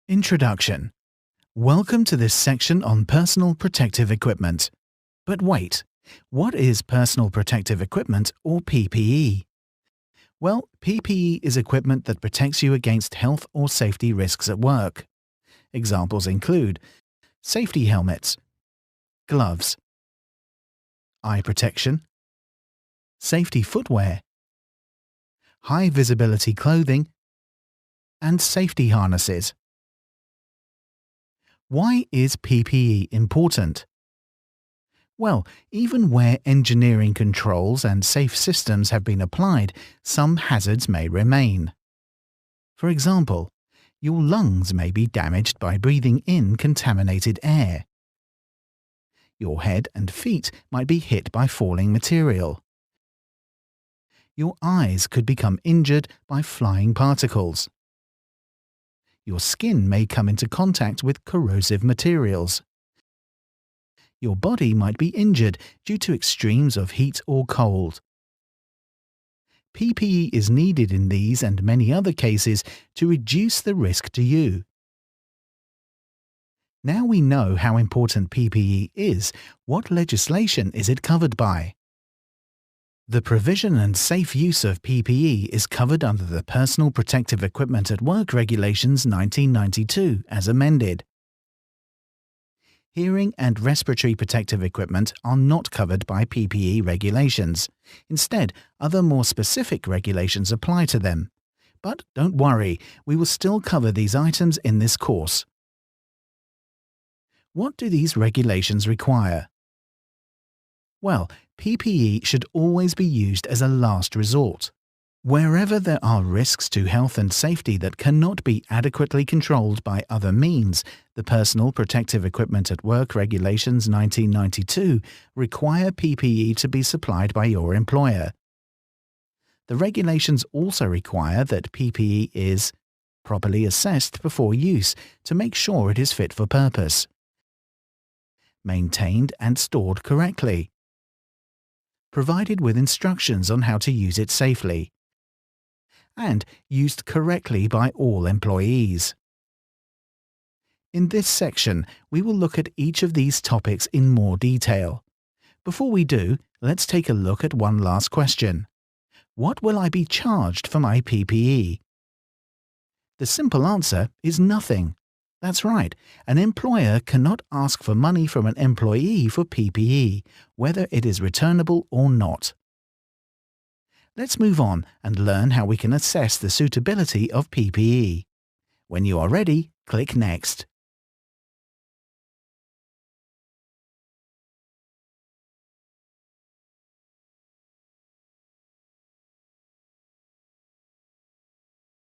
Introduction. Welcome to this section on personal protective equipment. But wait, what is personal protective equipment or PPE? Well, PPE is equipment that protects you against health or safety risks at work. Examples include safety helmets, gloves, eye protection, safety footwear, high visibility clothing, and safety harnesses. Why is PPE important? Well, even where engineering controls and safe systems have been applied, some hazards may remain. For example, your lungs may be damaged by breathing in contaminated air. Your head and feet might be hit by falling material. Your eyes could become injured by flying particles. Your skin may come into contact with corrosive materials. Your body might be injured due to extremes of heat or cold. PPE is needed in these and many other cases to reduce the risk to you. Now we know how important PPE is, what legislation is it covered by? The provision and safe use of PPE is covered under the Personal Protective Equipment at Work Regulations 1992 as amended. Hearing and respiratory protective equipment are not covered by PPE regulations. Instead, other more specific regulations apply to them. But don't worry, we will still cover these items in this course. What do these regulations require? Well, PPE should always be used as a last resort. Wherever there are risks to health and safety that cannot be adequately controlled by other means, the Personal Protective Equipment at Work Regulations 1992 require PPE to be supplied by your employer. The regulations also require that PPE is properly assessed before use to make sure it is fit for purpose, maintained and stored correctly, provided with instructions on how to use it safely, and used correctly by all employees. In this section, we will look at each of these topics in more detail. Before we do, let's take a look at one last question. What will I be charged for my PPE? The simple answer is nothing. That's right, an employer cannot ask for money from an employee for PPE, whether it is returnable or not. Let's move on and learn how we can assess the suitability of PPE. When you are ready, click Next.